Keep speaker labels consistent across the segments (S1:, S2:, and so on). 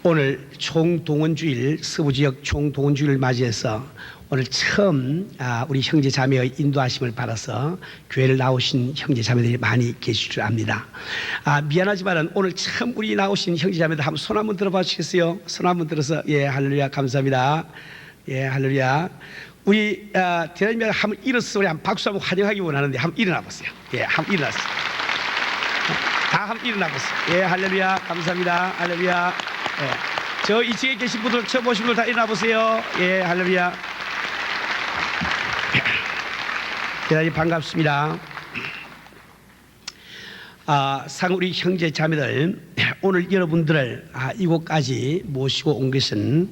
S1: 오늘 총동원주일, 서부지역 총동원주일을 맞이해서 오늘 처음 우리 형제 자매의 인도하심을 받아서 교회를 나오신 형제 자매들이 많이 계실 줄 압니다. 미안하지만 오늘 처음 우리 나오신 형제 자매들 한번 손 한번 들어봐 주시겠어요? 손 한번 들어서 예 할렐루야 감사합니다. 예 할렐루야. 우리 대단히 한번 일어서서 우리 한번 박수 한번 환영하기 원하는데 한번 일어나 보세요. 예 한번 일어나세요. 다 한번 일어나 보세요. 예 할렐루야 감사합니다. 할렐루야. 예. 저 이쪽에 계신 분들 처음 오신 분들 다 일어나 보세요. 예 할렐루야. 대단히 반갑습니다. 우리 형제 자매들, 오늘 여러분들을 이곳까지 모시고 온 것은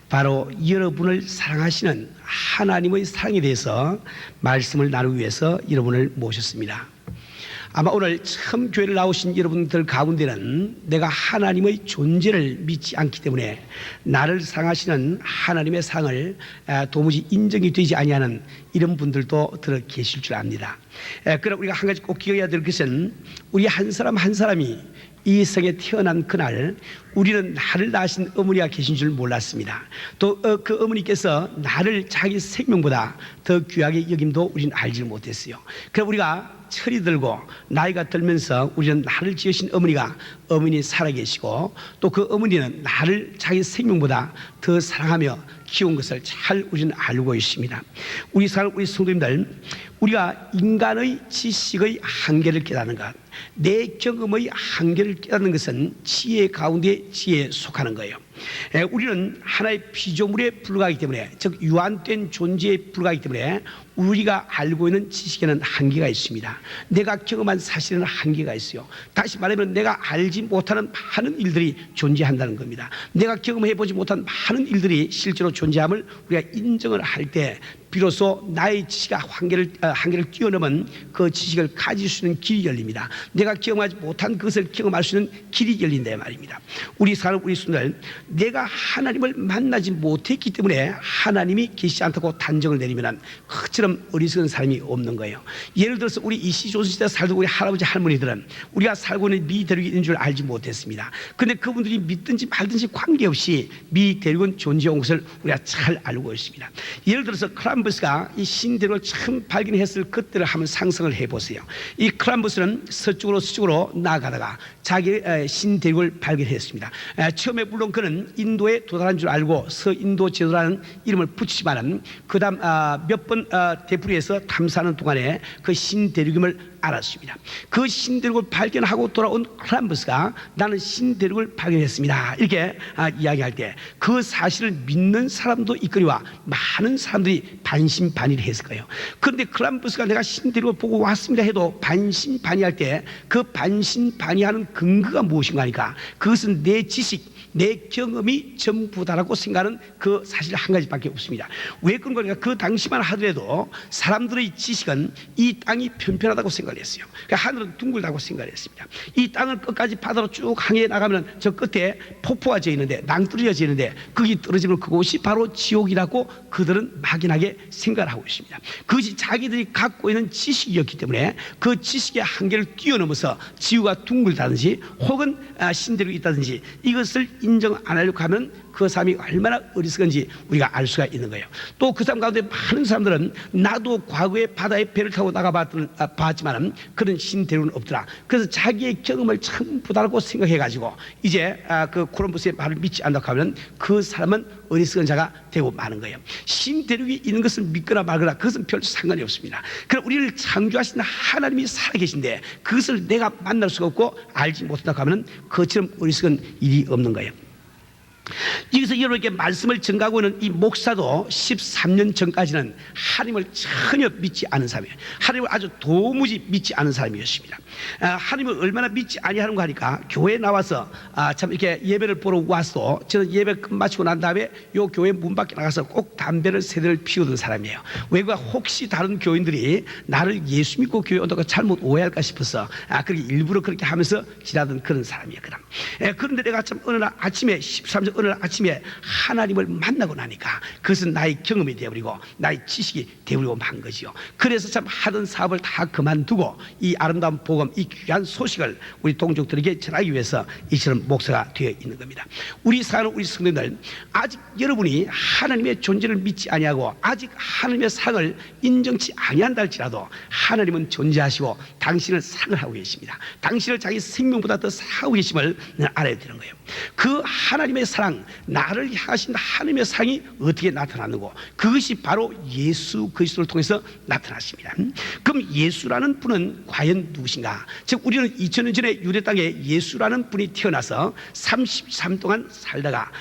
S1: 바로 여러분을 사랑하시는 하나님의 사랑에 대해서 말씀을 나누기 위해서 여러분을 모셨습니다. 아마 오늘 처음 교회를 나오신 여러분들 가운데는 내가 하나님의 존재를 믿지 않기 때문에 나를 사랑하시는 하나님의 사랑을 도무지 인정이 되지 아니하는 이런 분들도 들어 계실 줄 압니다. 그러나 우리가 한 가지 꼭 기억해야 될 것은 우리 한 사람 한 사람이 이 세상에 태어난 그날 우리는 나를 낳으신 어머니가 계신 줄 몰랐습니다. 또 그 어머니께서 나를 자기 생명보다 더 귀하게 여김도 우리는 알지 못했어요. 그럼 우리가 철이 들고 나이가 들면서 우리는 나를 지으신 어머니 살아계시고 또 그 어머니는 나를 자기 생명보다 더 사랑하며 키운 것을 잘 우리는 알고 있습니다. 우리 성도님들, 우리가 인간의 지식의 한계를 깨닫는 것, 내 경험의 한계를 깨닫는 것은 지혜 가운데 지혜에 속하는 거예요. 우리는 하나의 피조물에 불과하기 때문에, 즉 유한된 존재에 불과하기 때문에 우리가 알고 있는 지식에는 한계가 있습니다. 내가 경험한 사실에는 한계가 있어요. 다시 말하면 내가 알지 못하는 많은 일들이 존재한다는 겁니다. 내가 경험해보지 못한 많은 일들이 실제로 존재함을 우리가 인정을 할 때 비로소 나의 지식이 한계를 뛰어넘은 그 지식을 가질 수 있는 길이 열립니다. 내가 경험하지 못한 그것을 경험할 수 있는 길이 열린다 말입니다. 우리 순들, 내가 하나님을 만나지 못했기 때문에 하나님이 계시지 않다고 단정을 내리면 그처럼 어리석은 사람이 없는 거예요. 예를 들어서 우리 이시조선시대에 살던 우리 할아버지 할머니들은 우리가 살고 있는 미 대륙이 있는 줄 알지 못했습니다. 그런데 그분들이 믿든지 말든지 관계없이 미 대륙은 존재한 것을 우리가 잘 알고 있습니다. 예를 들어서 콜럼버스가 이 신대륙을 처음 발견했을 그때를 한번 상상을 해보세요. 이 콜럼버스는 서쪽으로 나아가다가 자기 신대륙을 발견했습니다. 처음에 물론 그는 인도에 도달한 줄 알고 서인도 제도라는 이름을 붙이지만은 그 다음 몇 번 되풀이해서 탐사하는 동안에 그 신대륙임을 알았습니다. 그 신대륙을 발견하고 돌아온 콜럼버스가 나는 신대륙을 발견했습니다 이렇게 이야기할 때 그 사실을 믿는 사람도 있거니와 많은 사람들이 반신반의를 했을 거예요. 그런데 콜럼버스가 내가 신대륙을 보고 왔습니다 해도 반신반의할 때 그 반신반의하는 근거가 무엇인가 하니까 그것은 내 지식, 내 경험이 전부다라고 생각하는 그 사실 한 가지밖에 없습니다. 왜 그런 거니까 그 당시만 하더라도 사람들의 지식은 이 땅이 편편하다고 생각을 했어요. 그러니까 하늘은 둥글다고 생각을 했습니다. 이 땅을 끝까지 바다로 쭉 항해 나가면 저 끝에 폭포가 져 있는데, 낭떠러지가 져 있는데 거기 떨어지면 그곳이 바로 지옥이라고 그들은 막연하게 생각을 하고 있습니다. 그것이 자기들이 갖고 있는 지식이었기 때문에 그 지식의 한계를 뛰어넘어서 지구가 둥글다든지 혹은 신대륙이 있다든지 이것을 인정 안 하려고 하면 그 사람이 얼마나 어리석은지 우리가 알 수가 있는 거예요. 또 그 사람 가운데 많은 사람들은 나도 과거에 바다에 배를 타고 나가봤지만 그런 신대륙은 없더라. 그래서 자기의 경험을 전부 다라고 생각해가지고 이제 그 콜럼버스의 말을 믿지 않다고 하면 그 사람은 어리석은 자가 되고 마는 거예요. 신대륙이 있는 것을 믿거나 말거나 그것은 별 상관이 없습니다. 그럼 우리를 창조하신 하나님이 살아계신데 그것을 내가 만날 수가 없고 알지 못한다고 하면 그처럼 어리석은 일이 없는 거예요. 여기서 여러분에게 말씀을 전가하고 있는 이 목사도 13년 전까지는 하나님을 전혀 믿지 않은 사람이에요. 하나님을 아주 도무지 믿지 않은 사람이었습니다. 하나님을 얼마나 믿지 아니하는가 하니까 교회에 나와서 참 이렇게 예배를 보러 와서 저는 예배 끝마치고 난 다음에 요 교회 문 밖에 나가서 꼭 담배를 세 대를 피우던 사람이에요. 왜가 혹시 다른 교인들이 나를 예수 믿고 교회 온다고 잘못 오해할까 싶어서 그렇게 일부러 그렇게 하면서 지나던 그런 사람이었거든. 그런데 내가 참 어느 날 아침에 13년 그래서 오늘 아침에 하나님을 만나고 나니까 그것은 나의 경험이 되어버리고 나의 지식이 되어버리고 만 거지요. 그래서 참 하던 사업을 다 그만두고 이 아름다운 복음, 이 귀한 소식을 우리 동족들에게 전하기 위해서 이처럼 목사가 되어 있는 겁니다. 우리 사랑하는 우리 성도들, 아직 여러분이 하나님의 존재를 믿지 아니하고 아직 하나님의 사랑을 인정치 아니한다 할지라도 하나님은 존재하시고 당신을 사랑을 하고 계십니다. 당신을 자기 생명보다 더 사랑하고 계심을 알아야 되는 거예요. 그 하나님의 사랑, 나를 향하신 하나님의 사랑이 어떻게 나타나는고, 그것이 바로 예수 그리스도를 통해서 나타났습니다. 그럼 예수라는 분은 과연 누구신가? 즉 우리는 2000년 전에 유대 땅에 예수라는 분이 태어나서 33 동안 살다가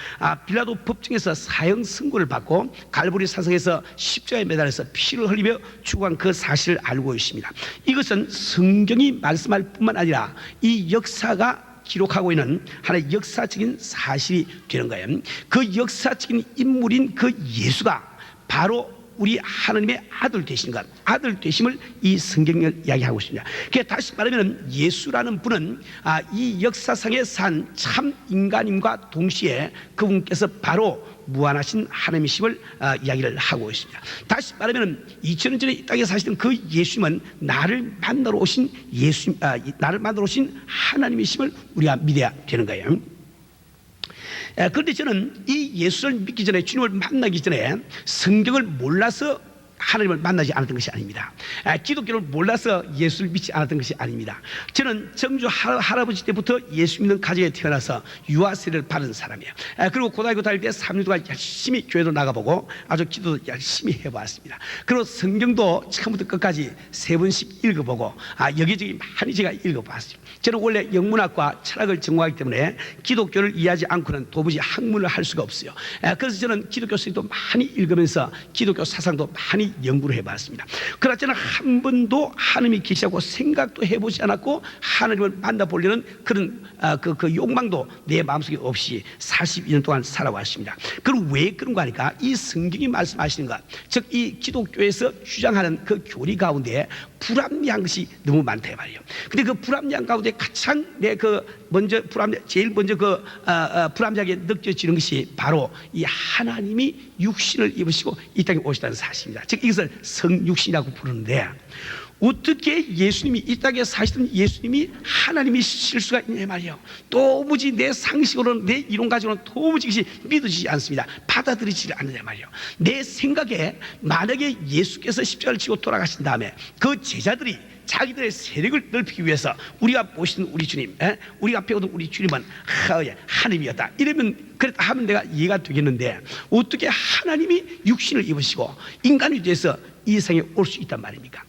S1: 빌라도 법정에서 사형 선고를 받고 갈보리 사성에서 십자가에 매달려서 피를 흘리며 죽어간 그 사실을 알고 있습니다. 이것은 성경이 말씀할 뿐만 아니라 이 역사가 기록하고 있는 하나의 역사적인 사실이 되는 거예요. 그 역사적인 인물인 그 예수가 바로 우리 하나님의 아들 되신 것, 아들 되심을 이 성경을 이야기하고 있습니다. 그러니까 다시 말하면 예수라는 분은 이 역사상에 산 참 인간임과 동시에 그분께서 바로 무한하신 하나님이심을 이야기를 하고 있습니다. 다시 말하면 2000년 전에 이 땅에 사시던 그 예수님은 나를 만나러 오신 나를 만나러 오신 하나님이심을 우리가 믿어야 되는 거예요. 그런데 저는 이 예수를 믿기 전에, 주님을 만나기 전에 성경을 몰라서 하나님을 만나지 않았던 것이 아닙니다. 기독교를 몰라서 예수를 믿지 않았던 것이 아닙니다. 저는 정주 할아버지 때부터 예수 믿는 가정에 태어나서 유아세례를 받은 사람이에요. 그리고 고등학교 다닐 때 3년 동안 열심히 교회도 나가보고 아주 기도도 열심히 해보았습니다. 그리고 성경도 처음부터 끝까지 3번씩 읽어보고 여기저기 많이 제가 읽어봤습니다. 저는 원래 영문학과 철학을 전공하기 때문에 기독교를 이해하지 않고는 도무지 학문을 할 수가 없어요. 그래서 저는 기독교 서적도 많이 읽으면서 기독교 사상도 많이 연구를 해봤습니다. 그러나 저는 한 번도 하나님이 계시다고 생각도 해보지 않았고 하나님을 만나보려는 그런 그 욕망도 내 마음속에 없이 42년 동안 살아왔습니다. 그럼 왜 그런가 하니까 이 성경이 말씀하시는 것, 즉 이 기독교에서 주장하는 그 교리 가운데 불합리한 것이 너무 많다 말이에요. 근데 그 불합리한 가운데 가장 제일 먼저 불합리하게 느껴지는 것이 바로 이 하나님이 육신을 입으시고 이 땅에 오시다는 사실입니다. 즉 이것을 성육신이라고 부르는데, 어떻게 예수님이 이 땅에 사시던 예수님이 하나님이실 수가 있냐 말이에요. 도무지 내 상식으로는, 내 이론 가지고는 도무지 그것이 믿어지지 않습니다. 받아들이지 않느냐 말이에요. 내 생각에 만약에 예수께서 십자가를 지고 돌아가신 다음에 그 제자들이 자기들의 세력을 넓히기 위해서 우리가 모시는 우리 주님, 우리가 배우던 우리 주님은 하나님이었다, 이러면 그랬다 하면 내가 이해가 되겠는데, 어떻게 하나님이 육신을 입으시고 인간이 돼서 이 세상에 올 수 있단 말입니까?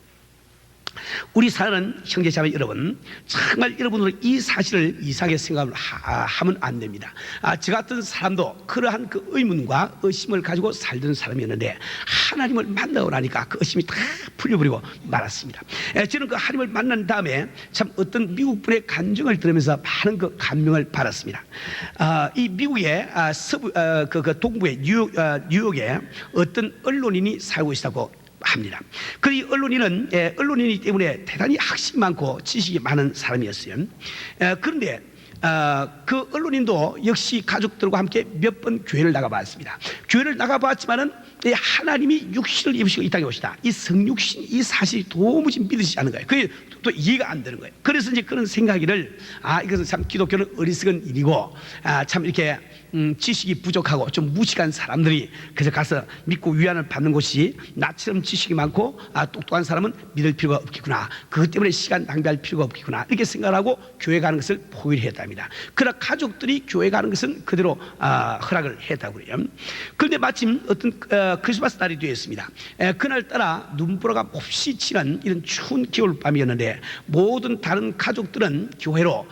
S1: 우리 사랑하는 형제자매 여러분, 정말 여러분들은 이 사실을 이상하게 생각을 하면 안 됩니다. 저 같은 사람도 그러한 그 의문과 의심을 가지고 살던 사람이었는데 하나님을 만나고 나니까 그 의심이 다 풀려버리고 말았습니다. 저는 그 하나님을 만난 다음에 참 어떤 미국 분의 간증을 들으면서 많은 그 감명을 받았습니다. 이 미국의 그 동부의 뉴욕에 어떤 언론인이 살고 있다고 합니다. 그 언론인이기 때문에 대단히 학식이 많고 지식이 많은 사람이었어요. 그런데 그 언론인도 역시 가족들과 함께 몇 번 교회를 나가봤습니다. 교회를 나가봤지만은 하나님이 육신을 입으시고 이 땅에 오시다, 이 성육신, 이 사실이 도무지 믿으시지 않는 거예요. 그게 또 이해가 안 되는 거예요. 그래서 이제 그런 생각이를 이것은 참 기독교는 어리석은 일이고 참 이렇게 지식이 부족하고 좀 무식한 사람들이 그래서 가서 믿고 위안을 받는 곳이 나처럼 지식이 많고 똑똑한 사람은 믿을 필요가 없겠구나, 그것 때문에 시간 낭비할 필요가 없겠구나, 이렇게 생각을 하고 교회 가는 것을 포기를 했답니다. 그러나 가족들이 교회 가는 것은 그대로 허락을 했다고 그래요. 그런데 마침 어떤 크리스마스 날이 되었습니다. 그날따라 눈보라가 몹시 치는 이런 추운 겨울밤이었는데 모든 다른 가족들은 교회로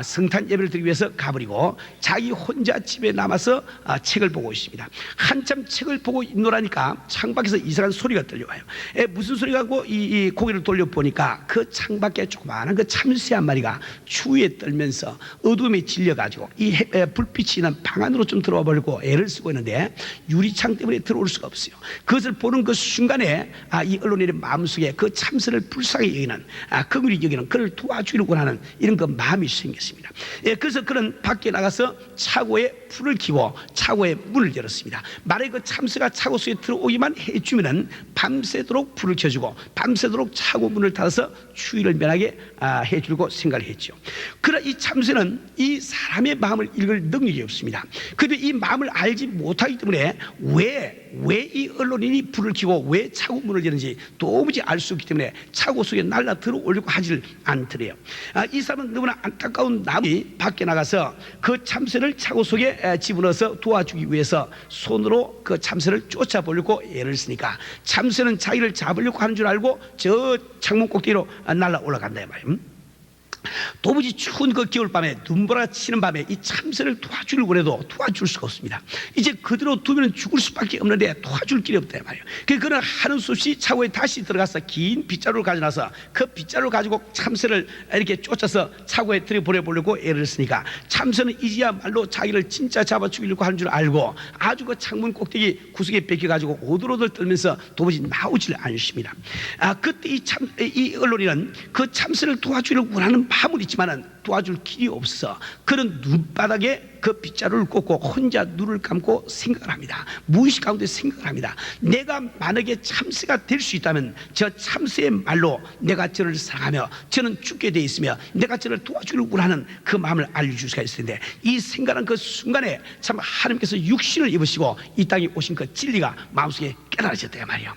S1: 성탄 예배를 드리기 위해서 가버리고 자기 혼자 집에 남아서 책을 보고 있습니다. 한참 책을 보고 있노라니까 창밖에서 이상한 소리가 들려와요. 무슨 소리가 하고 이 고개를 돌려보니까 그 창밖에 조그마한 그 참새 한 마리가 추위에 떨면서 어둠에 질려가지고 이 불빛이 난 방 안으로 좀 들어와 버리고 애를 쓰고 있는데 유리창 때문에 들어올 수가 없어요. 그것을 보는 그 순간에 이 언론인의 마음속에 그 참선을 불쌍히 여기는 긍휼히 여기는 그를 도와주려고 하는 이런 그 마음이 생겼습니다. 그래서 그는 밖에 나가서 차고에 불을 켜고 차고에 문을 열었습니다. 만약에 그 참새가 차고 속에 들어오기만 해주면은 밤새도록 불을 켜주고 밤새도록 차고 문을 닫아서 추위를 면하게 해주려고 생각을 했죠. 그러나 이 참새는 이 사람의 마음을 읽을 능력이 없습니다. 그런데 이 마음을 알지 못하기 때문에 왜 이 언론인이 불을 켜고 왜 차고 문을 여는지 도무지 알 수 없기 때문에 차고 속에 날라 들어오려고 하지를 않더래요. 이 사람은 너무나 안타까운 나무이 밖에 나가서 그 참새를 차고 속에 집어넣어서 도와주기 위해서 손으로 그 참새를 쫓아보려고 애를 쓰니까 참새는 자기를 잡으려고 하는 줄 알고 저 창문 꼭대기로 날라 올라간다 말이에요. 도무지 추운 그 겨울밤에 눈보라 치는 밤에 이 참새를 도와주려고 해도 도와줄 수가 없습니다. 이제 그대로 두면 죽을 수밖에 없는데 도와줄 길이 없다 말이에요. 그는 하는 수 없이 차고에 다시 들어가서 긴 빗자루를 가져나서 그 빗자루를 가지고 참새를 이렇게 쫓아서 차고에 들여보내보려고 애를 쓰니까 참새는 이제야말로 자기를 진짜 잡아 죽이려고 하는 줄 알고 아주 그 창문 꼭대기 구석에 뺏겨가지고 오들오들 떨면서 도무지 나오질 않습니다. 그때 이 언론인은 그 참새를 도와주려고 하는 마음은 있지만은 도와줄 길이 없어. 그는 눈바닥에 그 빗자루를 꽂고 혼자 눈을 감고 생각을 합니다. 무의식 가운데 생각을 합니다. 내가 만약에 참새가 될 수 있다면 저 참새의 말로 내가 저를 사랑하며 저는 죽게 돼 있으며 내가 저를 도와주려고 하는 그 마음을 알려줄 수가 있을 텐데 이 생각한 그 순간에 참 하나님께서 육신을 입으시고 이 땅에 오신 그 진리가 마음속에 깨달아졌다 말이에요.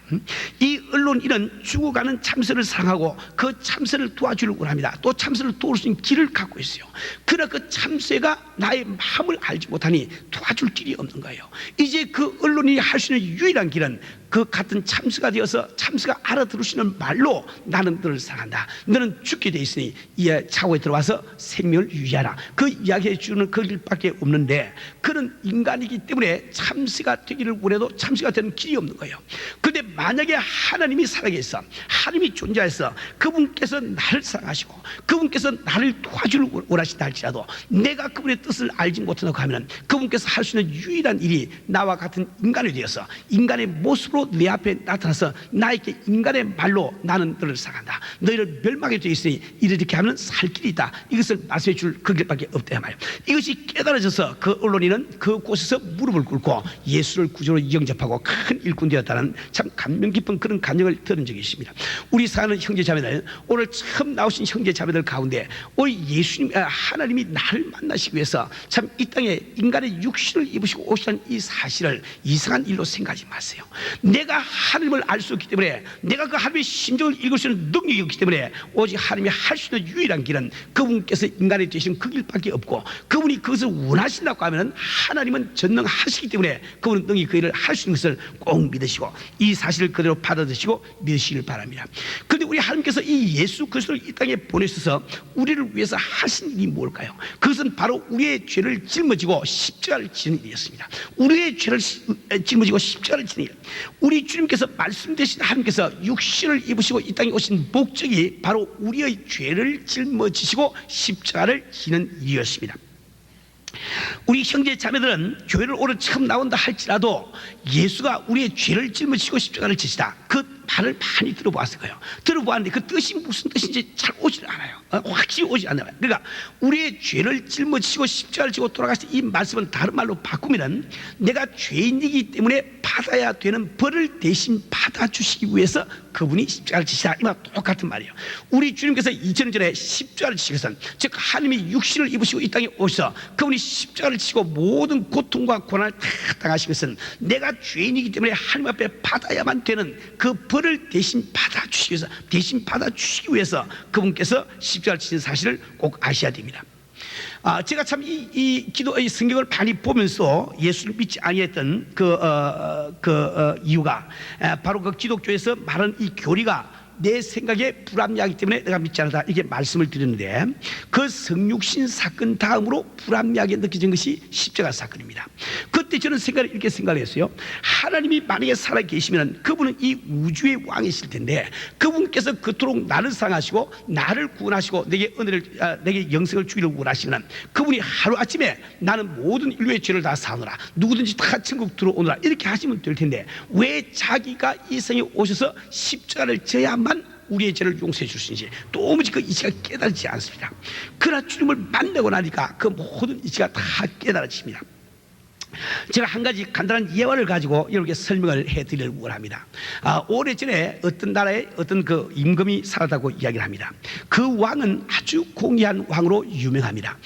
S1: 이 언론인은 죽어가는 참새를 사랑하고 그 참새를 도와주려고 합니다. 또 참새를 도울 수 있는 길을 갖고 있어요. 그러나 그 참새가 나의 마음을 알지 못하니 도와줄 길이 없는 거예요. 이제 그 언론인이 할 수 있는 유일한 길은 그 같은 참새가 되어서 참새가 알아들을 수 있는 말로 나는 너를 사랑한다. 너는 죽게 돼 있으니 이 차고에 들어와서 생명을 유지하라. 그 이야기해 주는 그 길밖에 없는데 그는 인간이기 때문에 참새가 되기를 원해도 참새가 되는 길이 없는 거예요. 그런데 만약에 하나님이 살아계셔 하나님이 존재해서 그분께서 나를 사랑하시고 그분께서 나를 도와주길 원하신다 할지라도 내가 그분의 뜻을 알지 못한다고 하면 그분께서 할 수 있는 유일한 일이 나와 같은 인간이 되어서 인간의 모습으로 내 앞에 나타나서 나에게 인간의 말로 나는 너를 사랑한다. 너희를 멸망하게 되어 있으니 이렇게 하면 살 길이 있다. 이것을 말씀해 줄 그 길밖에 없다 말이에요. 이것이 깨달아져서 그 언론인은 그곳에서 무릎을 꿇고 예수를 구주로 영접하고 큰 일꾼 되었다는 참 감명 깊은 그런 간증을 들은 적이 있습니다. 우리 사는 형제자매들 오늘 처음 나오신 형제자매들 가운데 우리 예수님 하나님이 나를 만나시기 위해서 참 이 땅에 인간의 육신을 입으시고 오시는 이 사실을 이상한 일로 생각하지 마세요. 내가 하나님을 알 수 없기 때문에 내가 그 하나님의 심정을 읽을 수 있는 능력이 없기 때문에 오직 하나님이 할 수 있는 유일한 길은 그분께서 인간이 되신 그 길밖에 없고 그분이 그것을 원하신다고 하면 하나님은 전능하시기 때문에 그분은 능히 그 일을 할 수 있는 것을 꼭 믿으시고 이 사실을 그대로 받아들이시고 믿으시길 바랍니다. 그런데 우리 하나님께서 이 예수 그리스도를 이 땅에 보내셔서 우리를 위해서 하신 일이 뭘까요? 그것은 바로 우리의 죄를 짊어지고 십자가를 지는 일이었습니다. 우리의 죄를 짊어지고 십자가를 지는 일. 우리 주님께서 말씀되신 하나님께서 육신을 입으시고 이 땅에 오신 목적이 바로 우리의 죄를 짊어지시고 십자가를 지는 일이었습니다. 우리 형제 자매들은 교회를 오늘 처음 나온다 할지라도 예수가 우리의 죄를 짊어지시고 십자가를 지시다 그 말을 많이 들어보았을 거예요. 들어보았는데 그 뜻이 무슨 뜻인지 잘 오질 않아요. 확실히 오지 않아요. 그러니까 우리의 죄를 짊어지시고 십자가를 지고 돌아가신 이 말씀은 다른 말로 바꾸면 내가 죄인이기 때문에 받아야 되는 벌을 대신 받아주시기 위해서 그분이 십자가를 지시다 이 말 똑같은 말이에요. 우리 주님께서 2000년 전에 십자가를 지시기 위해서는 즉 하나님이 육신을 입으시고 이 땅에 오셔서 그분이 십자가를 지시고 모든 고통과 고난을 다 당하신 것은 내가 죄인이기 때문에 하나님 앞에 받아야만 되는 그 벌을 대신 받아주시기 위해서 그분께서 십자가를 지신 사실을 꼭 아셔야 됩니다. 제가 참 이 기도의 성경을 많이 보면서 예수를 믿지 아니했던 이유가 바로 그 기독교에서 말하는 이 교리가 내 생각에 불합리하기 때문에 내가 믿지 않는다 이렇게 말씀을 드렸는데 그 성육신 사건 다음으로 불합리하게 느껴진 것이 십자가 사건입니다. 그때 그때 저는 이렇게 생각을 했어요. 하나님이 만약에 살아 계시면 그분은 이 우주의 왕이실 텐데 그분께서 그토록 나를 사랑하시고 나를 구원하시고 내게 은혜를 내게 영생을 주기를 원하시면 그분이 하루아침에 나는 모든 인류의 죄를 다 사하노라, 누구든지 다 천국 들어오노라 이렇게 하시면 될 텐데 왜 자기가 이 세상에 오셔서 십자가를 져야만 우리의 죄를 용서해 주시는지 도무지 그 이치가 깨달지 않습니다. 그러나 주님을 만나고 나니까 그 모든 이치가 다 깨달아집니다. 제가 한 가지 간단한 예화를 가지고 이렇게 설명을 해드리려고 원합니다. 오래전에 어떤 나라에 어떤 그 임금이 살았다고 이야기를 합니다. 그 왕은 아주 공의한 왕으로 유명합니다.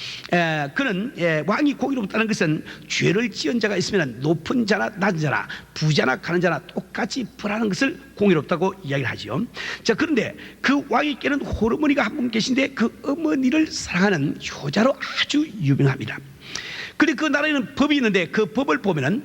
S1: 그는 왕이 공의롭다는 것은 죄를 지은 자가 있으면 높은 자나 낮은 자나 부자나 가는 자나 똑같이 벌하는 것을 공의롭다고 이야기를 하죠. 자, 그런데 그 왕에게는 호르머니가 한 분 계신데 그 어머니를 사랑하는 효자로 아주 유명합니다. 그런데 그 나라에는 법이 있는데 그 법을 보면은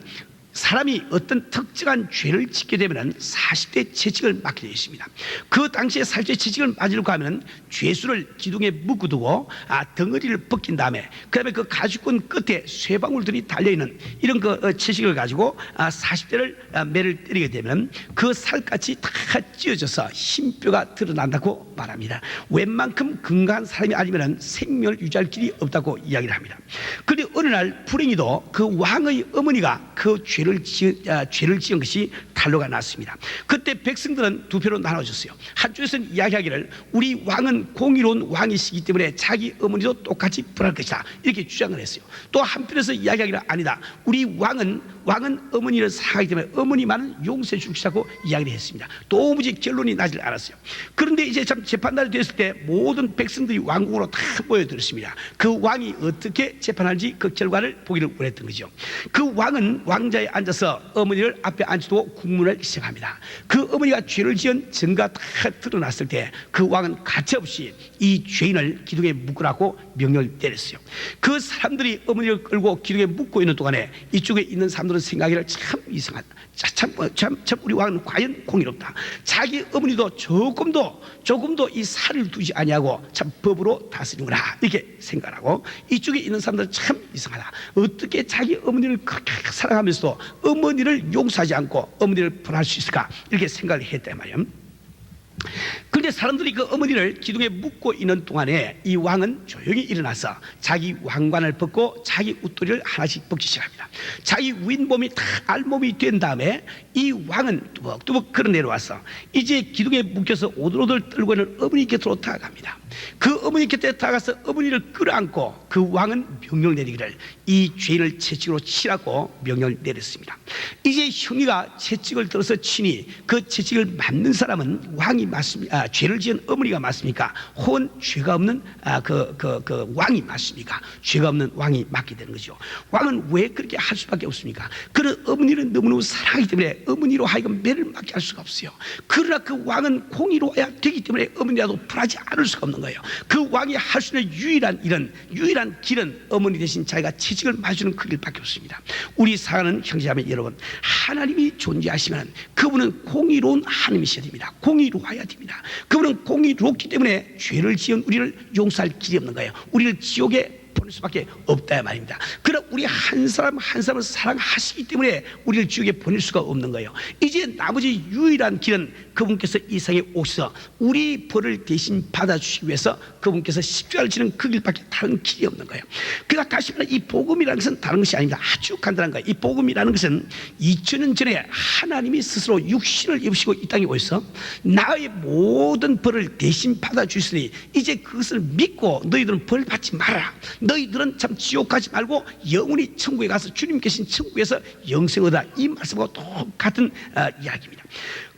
S1: 사람이 어떤 특정한 죄를 짓게 되면 40대 채찍을 맞게 되어 있습니다. 그 당시에 40대 채찍을 맞으려고 하면 죄수를 기둥에 묶어두고 덩어리를 벗긴 다음에 그 다음에 그 가죽끈 끝에 쇠방울들이 달려있는 이런 그 채찍을 가지고 40대를 매를 때리게 되면 그 살갗이 다 찢어져서 흰뼈가 드러난다고 말합니다. 웬만큼 건강한 사람이 아니면 생명을 유지할 길이 없다고 이야기를 합니다. 그런데 어느 날 불행히도 그 왕의 어머니가 그 죄를 지은 것이 탄로가 났습니다. 그때 백성들은 두 표로 나눠졌어요. 한쪽에서는 이야기하기를 우리 왕은 공의로운 왕이시기 때문에 자기 어머니도 똑같이 벌할 것이다 이렇게 주장을 했어요. 또 한편에서 이야기하기를 아니다, 우리 왕은 어머니를 사랑하기 때문에 어머니만은 용서해 주시라고 이야기를 했습니다. 도무지 결론이 나질 않았어요. 그런데 이제 참 재판날이 됐을 때 모든 백성들이 왕궁으로 다 모여들었습니다. 그 왕이 어떻게 재판하는지 그 결과를 보기를 원했던 거죠. 그 왕은 왕자에 앉아서 어머니를 앞에 앉혀두고 국문을 시작합니다. 그 어머니가 죄를 지은 증거가 다 드러났을 때 그 왕은 가차없이 이 죄인을 기둥에 묶으라고 명령을 내렸어요. 그 사람들이 어머니를 끌고 기둥에 묶고 있는 동안에 이쪽에 있는 사람들은 생각하기를 참 이상하다, 참 우리 왕은 과연 공의롭다, 자기 어머니도 조금도 이 살을 두지 아니하고 참 법으로 다스리는구나 이렇게 생각하고, 이쪽에 있는 사람들은 참 이상하다, 어떻게 자기 어머니를 그렇게 사랑하면서도 어머니를 용서하지 않고 어머니를 벌할 수 있을까 이렇게 생각을 했단 말이에요. 그런데 사람들이 그 어머니를 기둥에 묶고 있는 동안에 이 왕은 조용히 일어나서 자기 왕관을 벗고 자기 웃도리를 하나씩 벗기 시작합니다. 자기 윗몸이 다 알몸이 된 다음에 이 왕은 뚜벅뚜벅 걸어 내려와서 이제 기둥에 묶여서 오들오들 떨고 있는 어머니 곁으로 다가갑니다. 그 어머니 곁에 다가가서 어머니를 끌어안고 그 왕은 명령을 내리기를 이 죄인을 채찍으로 치라고 명령을 내렸습니다. 이제 형이가 채찍을 들어서 치니 그 채찍을 맞는 사람은 왕이 맞습니까? 죄를 지은 어머니가 맞습니까? 혹은 죄가 없는 그 왕이 맞습니까? 죄가 없는 왕이 맞게 되는 거죠. 왕은 왜 그렇게 할 수밖에 없습니까? 그런 어머니를 너무너무 사랑하기 때문에 어머니로 하여금 매를 맞게 할 수가 없어요. 그러나 그 왕은 공의로워야 되기 때문에 어머니라도 풀하지 않을 수가 없는 거예요. 그 왕이 할 수 있는 유일한 길은 어머니 대신 자기가 채찍을 맞추는 그 길밖에 없습니다. 우리 사랑하는 형제자매 여러분, 하나님이 존재하시면 그분은 공의로운 하나님이셔야 됩니다. 공의로워야 됩니다. 그분은 공의롭기 때문에 죄를 지은 우리를 용서할 길이 없는 거예요. 우리를 지옥에 보낼 수밖에 없다 말입니다. 그럼 우리 한 사람 한 사람을 사랑하시기 때문에 우리를 지옥에 보낼 수가 없는 거예요. 이제 나머지 유일한 길은 그분께서 이 세상에 오셔서 우리 벌을 대신 받아주시기 위해서 그분께서 십자가를 지는 그 길밖에 다른 길이 없는 거예요. 그러니까 다시 말해 이 복음이라는 것은 다른 것이 아닙니다. 아주 간단한 거예요. 이 복음이라는 것은 2000년 전에 하나님이 스스로 육신을 입으시고 이 땅에 오셔서 나의 모든 벌을 대신 받아주시니 이제 그것을 믿고 너희들은 벌 받지 말아라, 너희들은 참 지옥 가지 말고 영원히 천국에 가서 주님 계신 천국에서 영생을 얻어라, 이 말씀과 똑같은 이야기입니다.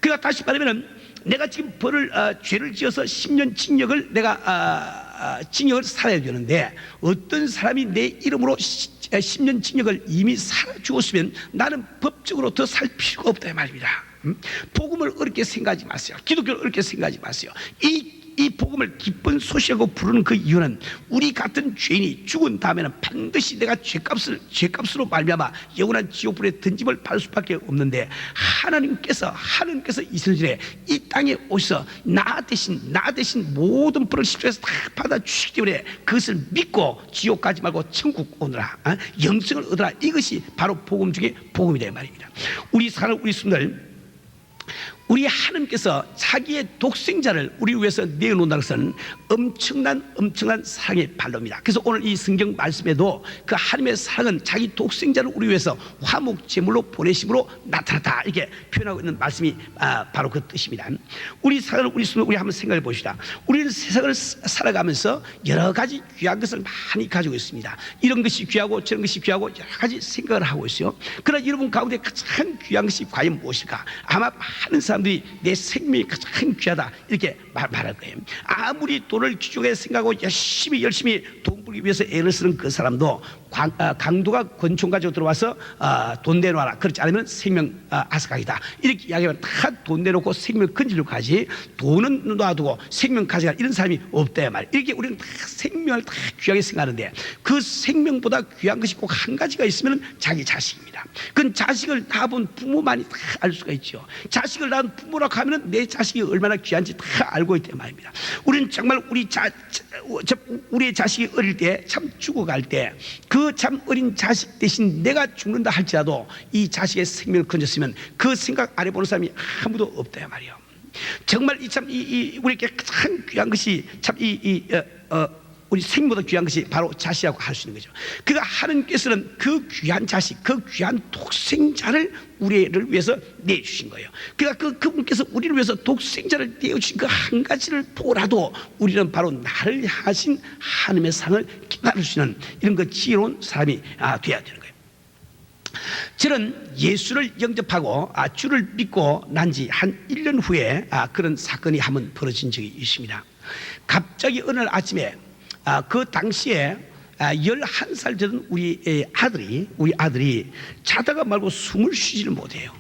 S1: 그러니까 다시 말하면 내가 지금 죄를 지어서 10년 징역을 징역을 살아야 되는데 어떤 사람이 내 이름으로 10년 징역을 이미 살아 죽었으면 나는 법적으로 더 살 필요가 없다 이 말입니다. 복음을 어렵게 생각하지 마세요. 기독교를 어렵게 생각하지 마세요. 이 이 복음을 기쁜 소식이라고 부르는 그 이유는 우리 같은 죄인이 죽은 다음에는 반드시 내가 죄값으로 말미암아 영원한 지옥불에 던짐을 받을 수밖에 없는데, 하나님께서 이스라엘에 이 땅에 오셔서 나 대신 모든 벌을 십자가에서 다 받아 주시기 때문에 그것을 믿고 지옥 가지 말고 천국 오너라, 영생을 얻으라. 이것이 바로 복음 중에 복음이다 말입니다. 우리 사랑 우리 순들, 우리 하나님께서 자기의 독생자를 우리 위해서 내어놓는다는 것은 엄청난 사랑의 발로입니다. 그래서 오늘 이 성경 말씀에도 그 하나님의 사랑은 자기 독생자를 우리 위해서 화목 제물로 보내심으로 나타났다, 이렇게 표현하고 있는 말씀이 바로 그 뜻입니다. 우리 사랑을 우리 한번 생각해 봅시다. 우리는 세상을 살아가면서 여러 가지 귀한 것을 많이 가지고 있습니다. 이런 것이 귀하고 저런 것이 귀하고 여러 가지 생각을 하고 있어요. 그러나 여러분 가운데 가장 귀한 것이 과연 무엇일까? 아마 많은 사람들이 내 생명이 가장 귀하다, 이렇게 말할 거예요. 아무리 돈을 귀중하게 생각하고 열심히 돈 벌기 위해서 애를 쓰는 그 사람도 강도가 권총 가지고 들어와서 돈 내놔라, 그렇지 않으면 생명 앗아가기다, 이렇게 이야기하면 다 돈 내놓고 생명을 건지려고 하지, 돈은 놔두고 생명 가져가 이런 사람이 없다 말. 이렇게 우리는 다 생명을 다 귀하게 생각하는데, 그 생명보다 귀한 것이 꼭 한 가지가 있으면 자기 자식입니다. 그건 자식을 낳아본 부모만이 다 알 수가 있죠. 자식을 낳은 부모라고 하면 내 자식이 얼마나 귀한지 다 알고 있단 말입니다. 우리는 정말 우리의 자식이 어릴 때, 참 죽어갈 때 그 참 어린 자식 대신 내가 죽는다 할지라도 이 자식의 생명을 건졌으면 그 생각 안 해보는 사람이 아무도 없다 말이에요. 정말 우리에게 가장 귀한 것이 우리 생명보다 귀한 것이 바로 자식이라고 할 수 있는 거죠. 그가 하나님께서는 그 귀한 자식, 그 귀한 독생자를 우리를 위해서 내주신 거예요. 그러니까 그분께서 우리를 위해서 독생자를 내어주신 그 한 가지를 보라도 우리는 바로 나를 하신 하나님의 사랑을 깨달을 수 있는 이런 그 지혜로운 사람이 되어야 되는 거예요. 저는 예수를 영접하고 주를 믿고 난 지 한 1년 후에 그런 사건이 한번 벌어진 적이 있습니다. 갑자기 어느 날 아침에 그 당시에 11살 되던 우리 아들이 자다가 말고 숨을 쉬지를 못해요.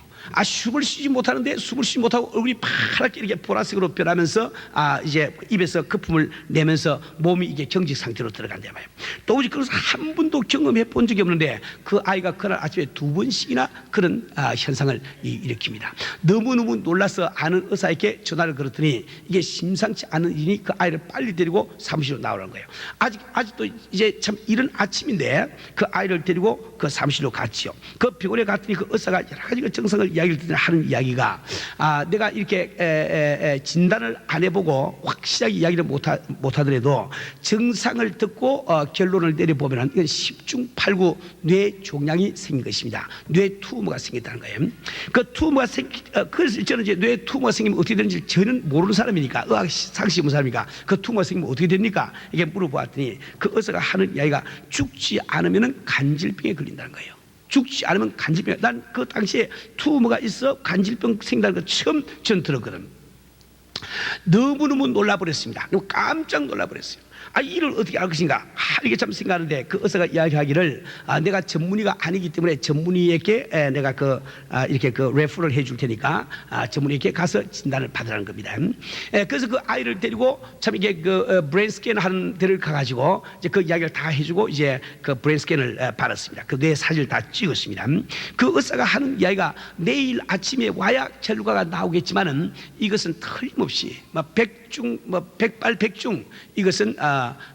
S1: 숨을 쉬지 못하는데, 숨을 쉬지 못하고 얼굴이 파랗게 이렇게 보라색으로 변하면서 이제 입에서 거품을 내면서 몸이 이게 경직 상태로 들어간단 말이에요. 도무지 그것을 한 번도 경험해 본 적이 없는데 그 아이가 그날 아침에 2번씩이나 그런 현상을 일으킵니다. 너무너무 놀라서 아는 의사에게 전화를 걸었더니 이게 심상치 않은 일이니 그 아이를 빨리 데리고 사무실로 나오라는 거예요. 아직도 이제 참 이른 아침인데 그 아이를 데리고 그 사무실로 갔지요. 그 병원에 갔더니 그 의사가 여러 가지 그 증상을 이야기를 듣는 하는 이야기가 내가 이렇게 진단을 안 해보고 확실하게 이야기를 못하더라도 증상을 듣고 결론을 내려보면 이건 10중 8구 뇌 종양이 생긴 것입니다. 뇌 투머가 생겼다는 거예요. 그 투머가 그래서 저는 이제 뇌 투머가 생기면 어떻게 되는지 전혀 모르는 사람이니까, 의학 상식이 없는 사람이니까 그 투머가 생기면 어떻게 됩니까? 이게 물어보았더니 그 의사가 하는 이야기가 죽지 않으면 간질병에 걸린다는 거예요. 죽지 않으면 간질병. 난 그 당시에 투머가 있어 간질병 생긴다는 걸 처음 전 들었거든. 너무너무 놀라버렸습니다. 깜짝 놀라버렸어요. 이를 어떻게 알 것인가? 이게 참 생각하는데 그 의사가 이야기하기를 내가 전문의가 아니기 때문에 전문의에게 내가 이렇게 레퍼를 해줄 테니까 전문의에게 가서 진단을 받으라는 겁니다. 그래서 그 아이를 데리고 참 이게 브레인 스캔 하는 데를 가가지고 이제 그 이야기를 다 해주고 이제 그 브레인 스캔을 받았습니다. 그 뇌 사진을 다 찍었습니다. 그 의사가 하는 이야기가 내일 아침에 와야 결과가 나오겠지만은 이것은 틀림없이 백발백중 이것은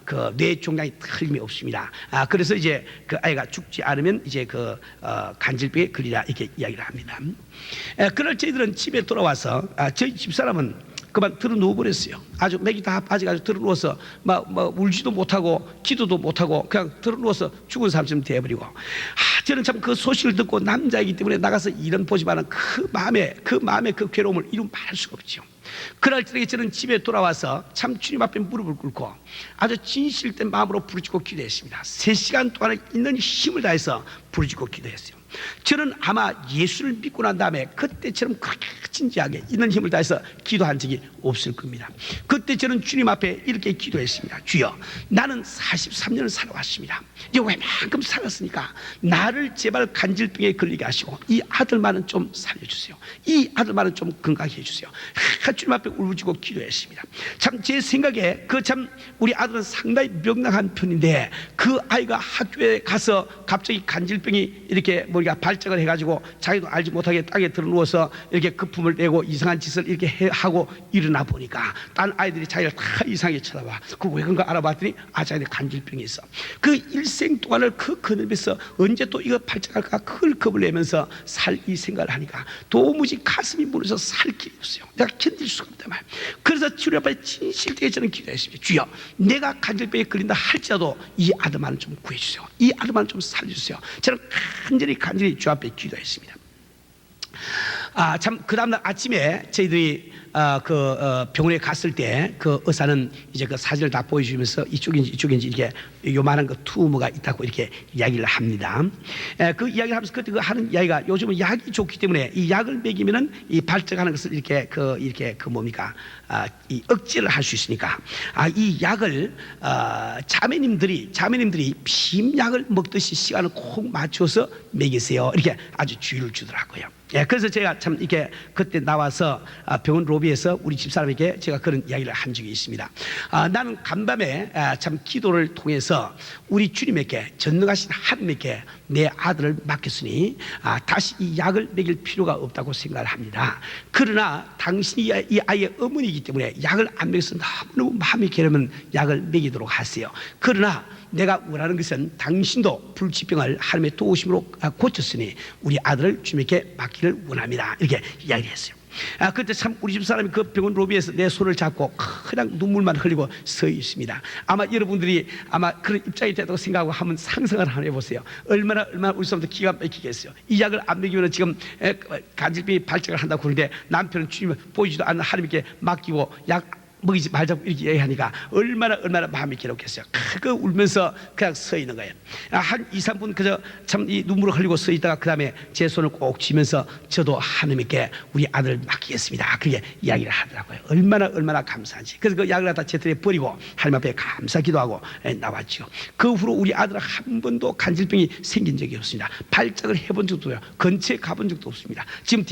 S1: 그 뇌 종양이 틀림이 없습니다. 그래서 이제 그 아이가 죽지 않으면 이제 간질병에 걸리라 이렇게 이야기를 합니다. 그날 저희들은 집에 돌아와서 저희 집사람은 그만 들어 누워버렸어요. 아주 맥이 다 빠져가지고 들어 누워서 울지도 못하고 기도도 못하고 그냥 들어 누워서 죽은 사람처럼 되어버리고, 저는 참 그 소식을 듣고 남자이기 때문에 나가서 일은 보지만은 그 마음의 그 괴로움을 이루 말할 수가 없죠. 그날 저녁에 저는 집에 돌아와서 참 주님 앞에 무릎을 꿇고 아주 진실된 마음으로 부르짖고 기도했습니다. 3시간 동안 있는 힘을 다해서 부르짖고 기도했어요. 저는 아마 예수를 믿고 난 다음에 그때처럼 그렇게 진지하게 있는 힘을 다해서 기도한 적이 없을 겁니다. 그때 저는 주님 앞에 이렇게 기도했습니다. 주여, 나는 43년을 살아왔습니다. 이제 웬만큼 살았으니까 나를 제발 간질병에 걸리게 하시고 이 아들만은 좀 살려주세요. 이 아들만은 좀 건강히 해주세요. 주님 앞에 울부짖고 기도했습니다. 참 제 생각에 참 우리 아들은 상당히 명랑한 편인데 그 아이가 학교에 가서 갑자기 간질병이 이렇게 머리가 발작을 해가지고 자기도 알지 못하게 땅에 들어 누워서 이렇게 거품을 내고 이상한 짓을 이렇게 하고 일어나 보니까 딴 아이들이 자기를 다 이상하게 쳐다봐. 그 왜 그런가 알아봤더니 자기들 간질병이 있어. 그 일생 동안을 그 그늘에서 언제 또 이거 발작할까 그걸 겁을 내면서 살 이 생각을 하니까 도무지 가슴이 무너져서 살 길이 없어요. 내가 견딜 수가 없단 말이에요. 그래서 주님 앞에 진실되게 저는 기도했습니다. 주여, 내가 간질병에 걸린다 할지라도 이 아들만은 좀 구해주세요. 이 아들만은 좀 살려주세요. 저는 간절히 주 앞에 기도했습니다. 참 그 다음날 아침에 저희들이 병원에 갔을 때 그 의사는 이제 그 사진을 다 보여주면서 이쪽인지 이렇게 요만한 그 투머가 있다고 이렇게 이야기를 합니다. 그 이야기를 하면서 그때 그 하는 이야기가 요즘은 약이 좋기 때문에 이 약을 먹이면은 이 발작하는 것을 이렇게 뭡니까 이 억제를 할 수 있으니까 이 약을 자매님들이 피임약을 먹듯이 시간을 콕 맞춰서 먹이세요. 이렇게 아주 주의를 주더라고요. 그래서 제가 참 이렇게 그때 나와서 병원 로비에서 우리 집사람에게 제가 그런 이야기를 한 적이 있습니다. 나는 간밤에 참 기도를 통해서 우리 주님에게 전능하신 하나님에게 내 아들을 맡겼으니 다시 이 약을 먹일 필요가 없다고 생각을 합니다. 그러나 당신이 이 아이의 어머니이기 때문에 약을 안 먹여서 너무너무 마음이 괴로우면 약을 먹이도록 하세요. 그러나 내가 원하는 것은 당신도 불치병을 하나님의 도우심으로 고쳤으니 우리 아들을 주님께 맡기를 원합니다. 이렇게 이야기를 했어요. 그때 참 우리 집 사람이 그 병원 로비에서 내 손을 잡고 그냥 눈물만 흘리고 서 있습니다. 아마 여러분들이 아마 그런 입장이 됐다고 생각하고 한번 상상을 한번 해보세요. 얼마나 우리 사람도 기가 막히겠어요. 이 약을 안 먹이면 지금 간질병이 발작을 한다고 그러는데 남편은 주님을 보이지도 않는 하나님께 맡기고 약 먹이지 말자고 이렇게 얘기하니까 얼마나 마음이 괴롭겠어요. 그거 울면서 그냥 서 있는 거예요. 한 2, 3분 그저 참 이 눈물을 흘리고 서 있다가 그 다음에 제 손을 꼭 쥐면서 저도 하나님께 우리 아들을 맡기겠습니다. 그렇게 이야기를 하더라고요. 얼마나 감사한지. 그래서 그 약을 갖다 제 뜰에 버리고 하나님 앞에 감사 기도하고 나왔죠. 그 후로 우리 아들은 한 번도 간질병이 생긴 적이 없습니다. 발작을 해본 적도 없어요. 근처에 가본 적도 없습니다. 지금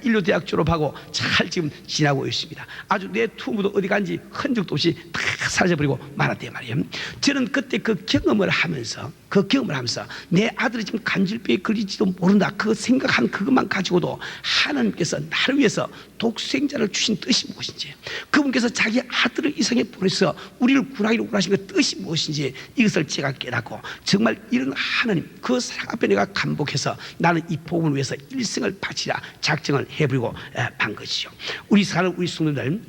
S1: 인류대학 졸업하고 잘 지금 지나고 있습니다. 아주 내 투무도 어디 간지 흔적도 없이 다 사라져버리고 말았대 말이에요. 저는 그때 그 경험을 하면서 내 아들이 지금 간질병에 걸릴지도 모른다 그 생각한 그것만 가지고도 하나님께서 나를 위해서 독생자를 주신 뜻이 무엇인지, 그분께서 자기 아들을 이 세상에 보내서 우리를 구하기로 원하신 그 뜻이 무엇인지 이것을 제가 깨닫고 정말 이런 하나님 그 사랑 앞에 내가 감복해서 나는 이 복음을 위해서 일생을 바치라 작정을 해버리고 반 것이죠. 우리 성도들,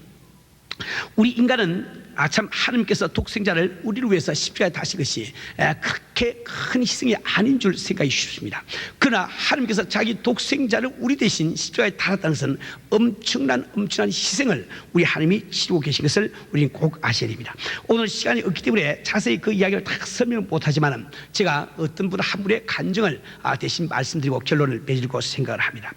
S1: 우리 인간은 참 하나님께서 독생자를 우리를 위해서 십자가에 다신 것이 그렇게 큰 희생이 아닌 줄 생각이 쉽습니다. 그러나 하나님께서 자기 독생자를 우리 대신 십자가에 달았다는 것은 엄청난 희생을 우리 하나님이 치르고 계신 것을 우리는 꼭 아셔야 됩니다. 오늘 시간이 없기 때문에 자세히 그 이야기를 다 설명을 못하지만 제가 어떤 분 한 분의 간증을 대신 말씀드리고 결론을 맺으려고 생각을 합니다.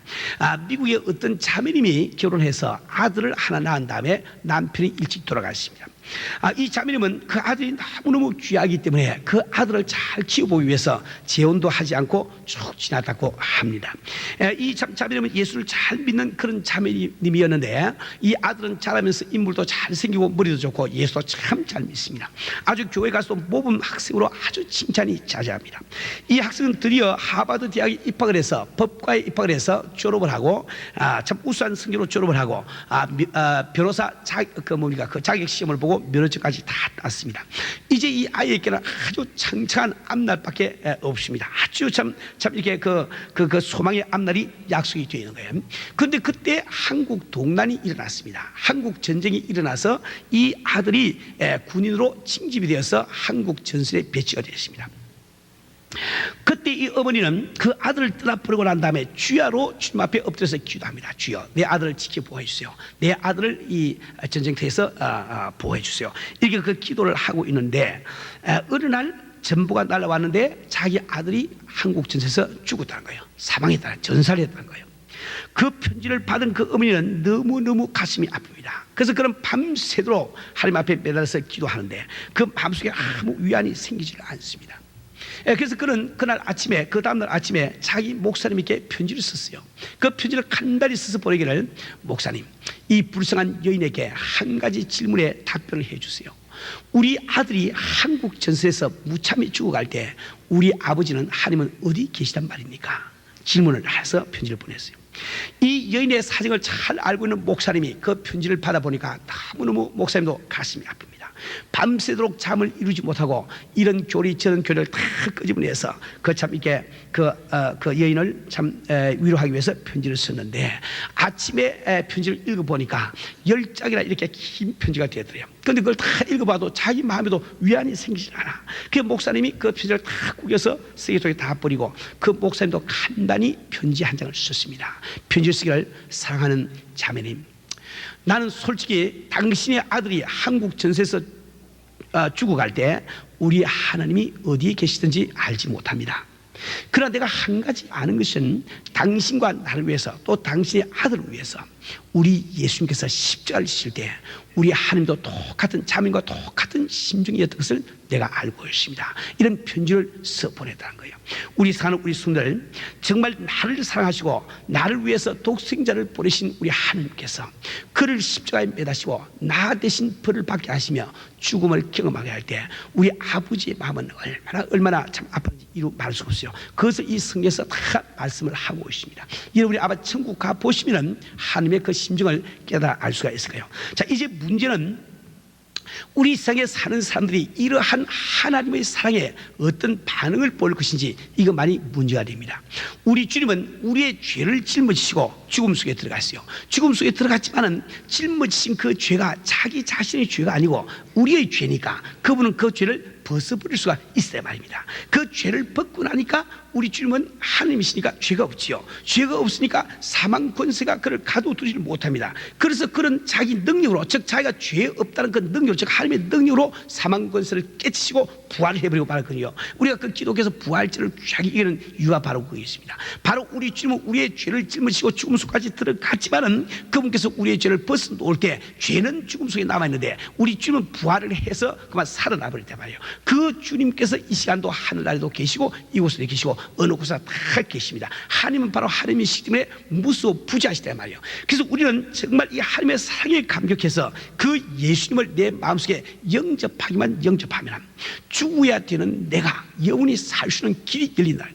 S1: 미국의 어떤 자매님이 결혼해서 아들을 하나 낳은 다음에 남편이 일찍 돌아갔습니다. 이 자매님은 그 아들이 너무너무 귀하기 때문에 그 아들을 잘 키워보기 위해서 재혼도 하지 않고 쭉 지났다고 합니다. 이 자매님은 예수를 잘 믿는 그런 자매님이었는데 이 아들은 자라면서 인물도 잘생기고 머리도 좋고 예수도 참 잘 믿습니다. 아주 교회 가서 모범 학생으로 아주 칭찬이 자자합니다. 이 학생은 드디어 하버드 대학에 입학을 해서 법과에 입학을 해서 졸업을 하고 참 우수한 성적으로 졸업을 하고 변호사 그 자격 시험을 보고 면허증까지 다 땄습니다. 이제 이 아이에게는 아주 창창한 앞날밖에 없습니다. 아주 참 이렇게 그 소망의 앞날이 약속이 되어 있는 거예요. 그런데 그때 한국 동란이 일어났습니다. 한국 전쟁이 일어나서 이 아들이 군인으로 징집이 되어서 한국 전선에 배치가 되었습니다. 그때 이 어머니는 그 아들을 떠나보내고 난 다음에 주야로 주님 앞에 엎드려서 기도합니다. 주여, 내 아들을 지켜보호해 주세요. 내 아들을 이 전쟁터에서 보호해 주세요. 이렇게 그 기도를 하고 있는데 어느 날 전보가 날아왔는데 자기 아들이 한국 전선에서 죽었다는 거예요. 사망했다는, 전사를 했다는 거예요. 그 편지를 받은 그 어머니는 너무너무 가슴이 아픕니다. 그래서 그는 밤새도록 하나님 앞에 매달려서 기도하는데 그 마음속에 아무 위안이 생기지 않습니다. 그래서 그는 그날 아침에, 그 다음날 아침에 자기 목사님에게 편지를 썼어요. 그 편지를 간단히 써서 보내기를, 목사님, 이 불쌍한 여인에게 한 가지 질문에 답변을 해주세요. 우리 아들이 한국 전선에서 무참히 죽어갈 때 우리 아버지는, 하나님은 어디 계시단 말입니까? 질문을 해서 편지를 보냈어요. 이 여인의 사정을 잘 알고 있는 목사님이 그 편지를 받아보니까 너무너무 목사님도 가슴이 아픕니다. 밤새도록 잠을 이루지 못하고 이런 교리 저런 교리를 다 끄집어내서 참 이렇게 그 여인을 참 위로하기 위해서 편지를 썼는데, 아침에 편지를 읽어보니까 10장이나 이렇게 긴 편지가 되더래요. 그런데 그걸 다 읽어봐도 자기 마음에도 위안이 생기지 않아. 그 목사님이 그 편지를 다 구겨서 쓰레기통에 다 버리고 그 목사님도 간단히 편지 한 장을 썼습니다. 편지를 쓰기를, 사랑하는 자매님, 나는 솔직히 당신의 아들이 한국 전세에서 죽어갈 때 우리 하나님이 어디에 계시든지 알지 못합니다. 그러나 내가 한 가지 아는 것은 당신과 나를 위해서, 또 당신의 아들을 위해서 우리 예수님께서 십자가를 지실 때 우리 하나님도 똑같은, 자매님과 똑같은 심정이었던 것을 내가 알고 있습니다. 이런 편지를 써 보냈다는 거예요. 우리 사는 우리 성도들, 정말 나를 사랑하시고 나를 위해서 독생자를 보내신 우리 하나님께서 그를 십자가에 매다시고 나 대신 벌을 받게 하시며 죽음을 경험하게 할 때 우리 아버지의 마음은 얼마나 참 아픈지 이루 말할 수가 없어요. 그것을 이 성경에서 다 말씀을 하고 있습니다. 여러분이 아마 천국 가 보시면은 하나님의 그 심정을 깨달아 알 수가 있을 거예요. 자, 이제 문제는 우리 세상에 사는 사람들이 이러한 하나님의 사랑에 어떤 반응을 보일 것인지, 이것만이 문제가 됩니다. 우리 주님은 우리의 죄를 짊어지시고 죽음 속에 들어갔어요. 죽음 속에 들어갔지만은 짊어지신 그 죄가 자기 자신의 죄가 아니고 우리의 죄니까 그분은 그 죄를 벗어버릴 수가 있어야 말입니다. 그 죄를 벗고 나니까 우리 주님은 하나님이시니까 죄가 없지요. 죄가 없으니까 사망 권세가 그를 가둬두지를 못합니다. 그래서 그런 자기 능력으로, 즉 자기가 죄 없다는 그 능력으로, 즉 하나님의 능력으로 사망 권세를 깨치시고 부활을 해버리고 말았거든요. 우리가 그 기독교에서 부활절을 귀하게 이기는 이유가 바로 그게 있습니다. 바로 우리 주님은 우리의 죄를 짊어지시고 죽음 속까지 들어갔지만은 그분께서 우리의 죄를 벗어놓을 때 죄는 죽음 속에 남아있는데 우리 주님은 부활을 해서 그만 살아나 버릴 때 말이에요. 그 주님께서 이 시간도 하늘나라에도 계시고 이곳에도 계시고 어느 곳에 다 계십니다. 하나님은 바로 하나님이시기 때문에 무수히 부자시다 말이에요. 그래서 우리는 정말 이 하나님의 사랑에 감격해서 그 예수님을 내 마음속에 영접하기만 영접하면 죽어야 되는 내가 영원히 살 수 있는 길이 열린다.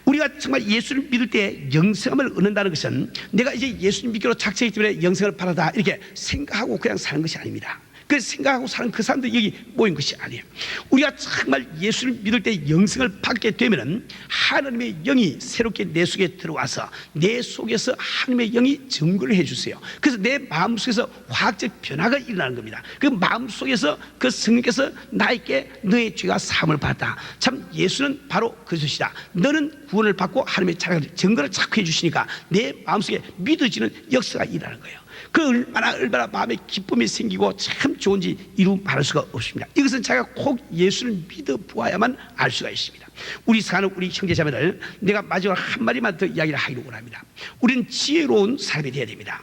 S1: 우리가 정말 예수를 믿을 때 영생함을 얻는다는 것은 내가 이제 예수님 믿기로 작정했기 때문에 영생을 바라다 이렇게 생각하고 그냥 사는 것이 아닙니다. 그 생각하고 사는 그 사람들이 여기 모인 것이 아니에요. 우리가 정말 예수를 믿을 때 영생을 받게 되면은 하나님의 영이 새롭게 내 속에 들어와서 내 속에서 하나님의 영이 증거를 해주세요. 그래서 내 마음속에서 화학적 변화가 일어나는 겁니다. 그 마음속에서 그 성령께서 나에게 너의 죄가 사함을 받았다. 참 예수는 바로 그리스도시다. 너는 구원을 받고 하나님의 자랑을 증거를 자꾸 해주시니까 내 마음속에 믿어지는 역사가 일어나는 거예요. 그 얼마나 마음에 기쁨이 생기고 참 좋은지 이루 말할 수가 없습니다. 이것은 자기가 꼭 예수를 믿어 보아야만 알 수가 있습니다. 우리 사는 우리 형제자매들, 내가 마지막 한 마디만 더 이야기를 하기를 원합니다. 우리는 지혜로운 사람이 되어야 됩니다.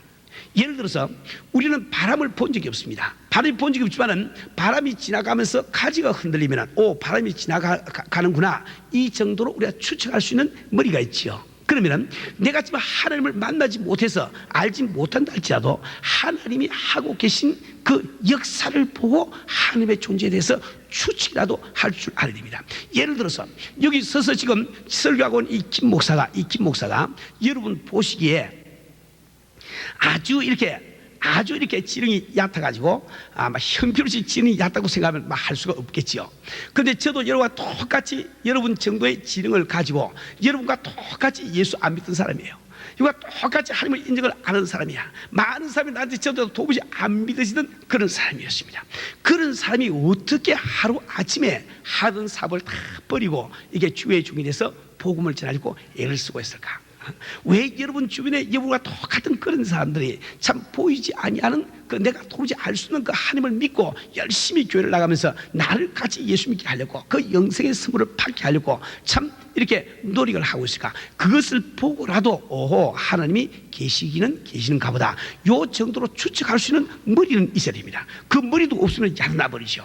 S1: 예를 들어서 우리는 바람을 본 적이 없습니다. 바람이 본 적이 없지만은 바람이 지나가면서 가지가 흔들리면 바람이 지나가는구나, 이 정도로 우리가 추측할 수 있는 머리가 있지요. 그러면 내가 지금 하나님을 만나지 못해서 알지 못한다 할지라도 하나님이 하고 계신 그 역사를 보고 하나님의 존재에 대해서 추측이라도 할 줄 알아야 됩니다. 예를 들어서 여기 서서 지금 설교하고 온 이 김 목사가 여러분 보시기에 아주 이렇게 지능이 얕아가지고 아마 형편없이 지능이 얕다고 생각하면 할 수가 없겠지요. 그런데 저도 여러분과 똑같이 여러분 정도의 지능을 가지고 여러분과 똑같이 예수 안 믿던 사람이에요. 이와 똑같이 하나님을 인정을 안 하는 사람이야. 많은 사람이 나한테 저도 도무지 안 믿어지던 그런 사람이었습니다. 그런 사람이 어떻게 하루 아침에 하던 사업을 다 버리고 이게 주의 종이 돼서 복음을 전하고 애를 쓰고 있을까? 왜 여러분 주변에 여러분과 똑같은 그런 사람들이 참 보이지 아니하는 그 내가 도무지 알 수 없는 그 하나님을 믿고 열심히 교회를 나가면서 나를 같이 예수 믿게 하려고 그 영생의 선물을 받게 하려고 참 이렇게 노력을 하고 있을까? 그것을 보고라도 오호, 하나님이 계시는가 보다, 요 정도로 추측할 수 있는 머리는 있어야 됩니다. 그 머리도 없으면 야단나 버리죠.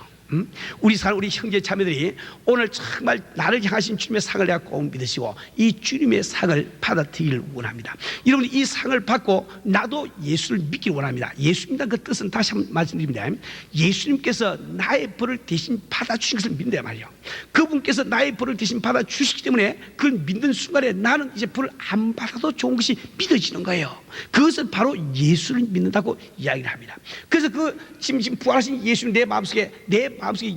S1: 우리 형제 자매들이 오늘 정말 나를 향하신 주님의 상을 내가 꼭 믿으시고 이 주님의 상을 받아들이기를 원합니다. 여러분, 이 상을 받고 나도 예수를 믿기를 원합니다. 예수 믿는 그 뜻은 다시 한번 말씀드립니다. 예수님께서 나의 벌을 대신 받아주신 것을 믿는다 말이에요. 그분께서 나의 벌을 대신 받아주시기 때문에 그걸 믿는 순간에 나는 이제 벌을 안 받아도 좋은 것이 믿어지는 거예요. 그것을 바로 예수를 믿는다고 이야기를 합니다. 그래서 지금 부활하신 예수님 내 마음속에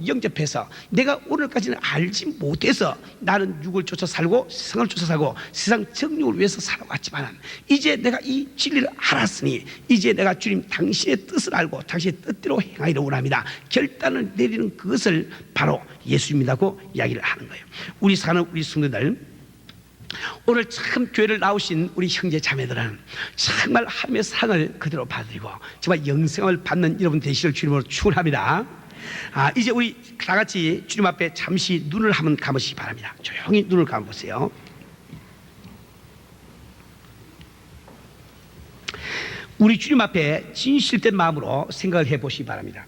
S1: 영접해서 내가 오늘까지는 알지 못해서 나는 육을 쫓아 살고 세상을 쫓아 살고 세상 정욕을 위해서 살아왔지만 이제 내가 이 진리를 알았으니 이제 내가 주님 당신의 뜻을 알고 당신의 뜻대로 행하기를 원합니다. 결단을 내리는 그것을 바로 예수님이라고 이야기를 하는 거예요. 우리 성도들, 오늘 참 교회를 나오신 우리 형제 자매들은 정말 하나님의 상을 그대로 받으리고 정말 영생을 받는 여러분 되시길 주님으로 축원합니다. 이제 우리 다 같이 주님 앞에 잠시 눈을 한번 감으시기 바랍니다. 조용히 눈을 감아보세요. 우리 주님 앞에 진실된 마음으로 생각을 해보시기 바랍니다.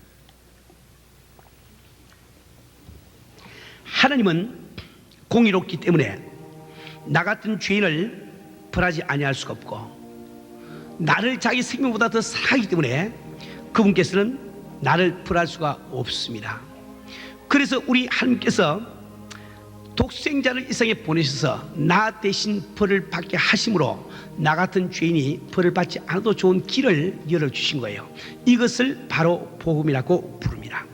S1: 하나님은 공의롭기 때문에 나 같은 죄인을 벌하지 아니할 수가 없고 나를 자기 생명보다 더 사랑하기 때문에 그분께서는 나를 벌할 수가 없습니다. 그래서 우리 하나님께서 독생자를 이 세상에 보내셔서 나 대신 벌을 받게 하심으로 나 같은 죄인이 벌을 받지 않아도 좋은 길을 열어주신 거예요. 이것을 바로 복음이라고 부릅니다.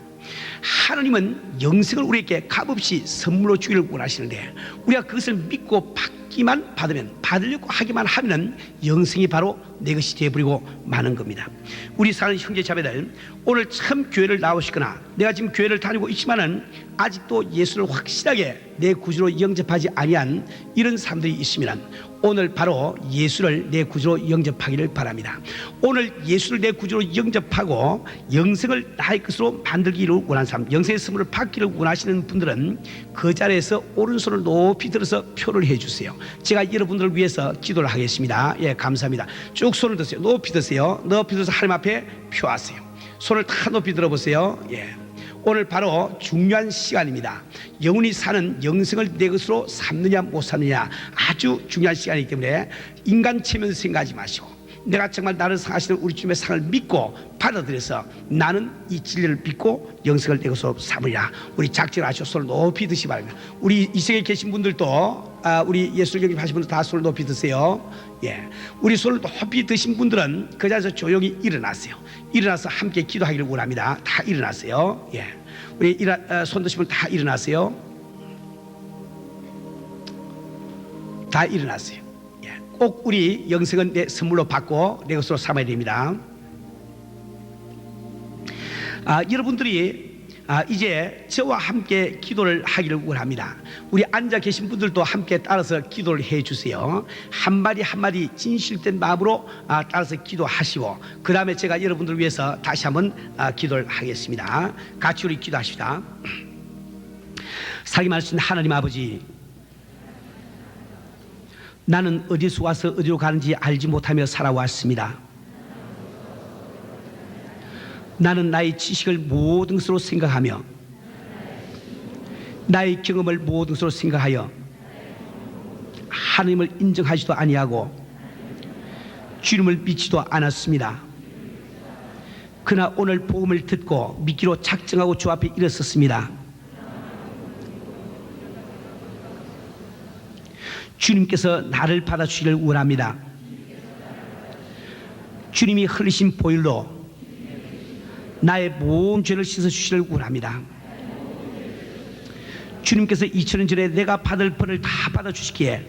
S1: 하나님은 영생을 우리에게 값없이 선물로 주기를 원하시는데 우리가 그것을 믿고 받기만 받으면, 받으려고 하기만 하면 영생이 바로 내 것이 되어버리고 마는 겁니다. 우리 사는 형제 자매들, 오늘 참 교회를 나오시거나 내가 지금 교회를 다니고 있지만은 아직도 예수를 확실하게 내 구주로 영접하지 아니한 이런 사람들이 있으면 오늘 바로 예수를 내 구주로 영접하기를 바랍니다. 오늘 예수를 내 구주로 영접하고 영생을 나의 것으로 만들기를 원하는 사람, 영생의 선물을 받기를 원하시는 분들은 그 자리에서 오른손을 높이 들어서 표를 해주세요. 제가 여러분들을 위해서 기도를 하겠습니다. 예, 감사합니다. 쭉 손을 드세요. 높이 드세요. 높이 들어서 하나님 앞에 표하세요. 손을 다 높이 들어보세요. 예. 오늘 바로 중요한 시간입니다. 영원히 사는 영생을 내 것으로 삼느냐 못 삼느냐 아주 중요한 시간이기 때문에 인간 체면을 생각하지 마시고 내가 정말 나를 상하시는 우리 주님의 상을 믿고 받아들여서 나는 이 진리를 믿고 영생을 내 것으로 삼으리라. 우리 작정을 하시고 손을 높이 드시기 바랍니다. 우리 이 세계에 계신 분들도 우리 예수를 영접하신 분들 다 손을 높이 드세요. 예, 우리 손을 높이 드신 분들은 그 자리에서 조용히 일어나세요. 일어나서 함께 기도하기를 원합니다. 다 일어나세요. 예, 우리 손 드신 분 다 일어나세요. 다 일어나세요. 예, 꼭 우리 영생은 내 선물로 받고 내 것으로 삼아야 됩니다. 여러분들이 이제 저와 함께 기도를 하기를 원합니다. 우리 앉아 계신 분들도 함께 따라서 기도를 해주세요. 한마디 한마디 진실된 마음으로 따라서 기도하시고 그 다음에 제가 여러분들을 위해서 다시 한번 기도를 하겠습니다. 같이 우리 기도하십시다. 살기만 하나님 아버지, 나는 어디서 와서 어디로 가는지 알지 못하며 살아왔습니다. 나는 나의 지식을 모든 것으로 생각하며 나의 경험을 모든 것으로 생각하여 하나님을 인정하지도 아니하고 주님을 믿지도 않았습니다. 그러나 오늘 복음을 듣고 믿기로 작정하고 주 앞에 일어섰습니다. 주님께서 나를 받아주시기를 원합니다. 주님이 흘리신 보혈로 나의 모든 죄를 씻어주시기를 원합니다. 주님께서 2000년 전에 내가 받을 벌을 다 받아주시기에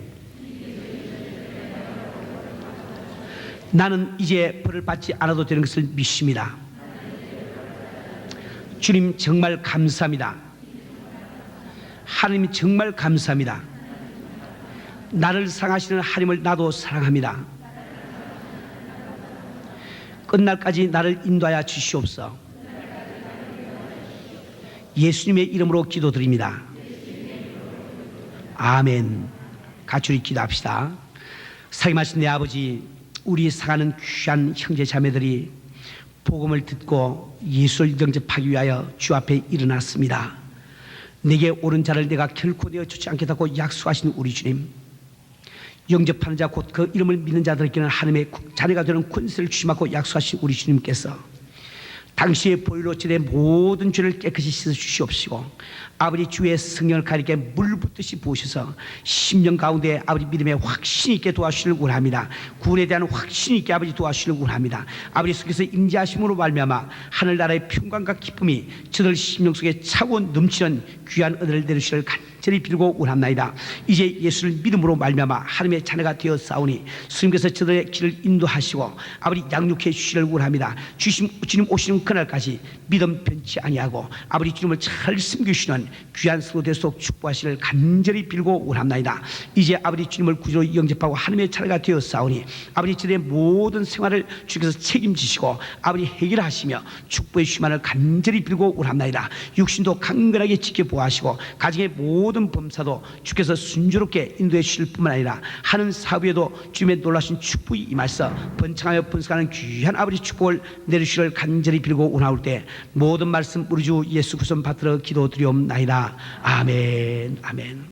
S1: 나는 이제 벌을 받지 않아도 되는 것을 믿습니다. 주님 정말 감사합니다. 하나님 정말 감사합니다. 나를 사랑하시는 하나님을 나도 사랑합니다. 끝날까지 나를 인도하여 주시옵소서. 예수님의 이름으로 기도드립니다. 아멘. 같이 우리 기도합시다. 사랑하신 내 아버지, 우리 사랑하는 귀한 형제 자매들이 복음을 듣고 예수를 영접하기 위하여 주 앞에 일어났습니다. 내게 옳은 자를 내가 결코 내어 주지 않겠다고 약속하신 우리 주님, 영접하는 자 곧 그 이름을 믿는 자들에게는 하나님의 자녀가 되는 권세를 주시고 약속하신 우리 주님께서 당시의 보혈로 제대 모든 죄를 깨끗이 씻어 주시옵시고 아버지 주의 성령을 가리게 물 붓듯이 부으셔서 심령 가운데 아버지 믿음에 확신 있게 도와주시길 원합니다. 구원에 대한 확신 있게 아버지 도와주시길 원합니다. 아버지 속에서 임재하심으로 말미암아 하늘나라의 평강과 기쁨이 저들 심령 속에 차고 넘치는 귀한 은혜를 내리시기를 간절히 빌고 원합나이다. 이제 예수를 믿음으로 말미암아 하나님의 자녀가 되어 싸우니 주님께서 저들의 길을 인도하시고 아버지 양육해 주시기를 원합니다. 주님 오시는 그날까지 믿음 변치 아니하고 아버지 주님을 잘 섬기시는 귀한 성도들 속 축복하시기를 간절히 빌고 원합나이다. 이제 아버지 주님을 구주로 영접하고 하나님의 자녀가 되어 싸우니 아버지 저들의 모든 생활을 주께서 책임지시고 아버지 해결하시며 축복해 주시기를 간절히 빌고 원합나이다. 육신도 강건하게 지켜보아시고 가정의 모든 범사도 주께서 순조롭게 인도해 주실 뿐만 아니라 하는 사업에도 주님의 놀라신 축복이 임하셔서 번창하여 번성하는 귀한 아버지 축복을 내리시기를 간절히 빌고 원하올 때 모든 말씀 우리 주 예수 그리스도 받들어 기도드리옵나이다. 아멘. 아멘.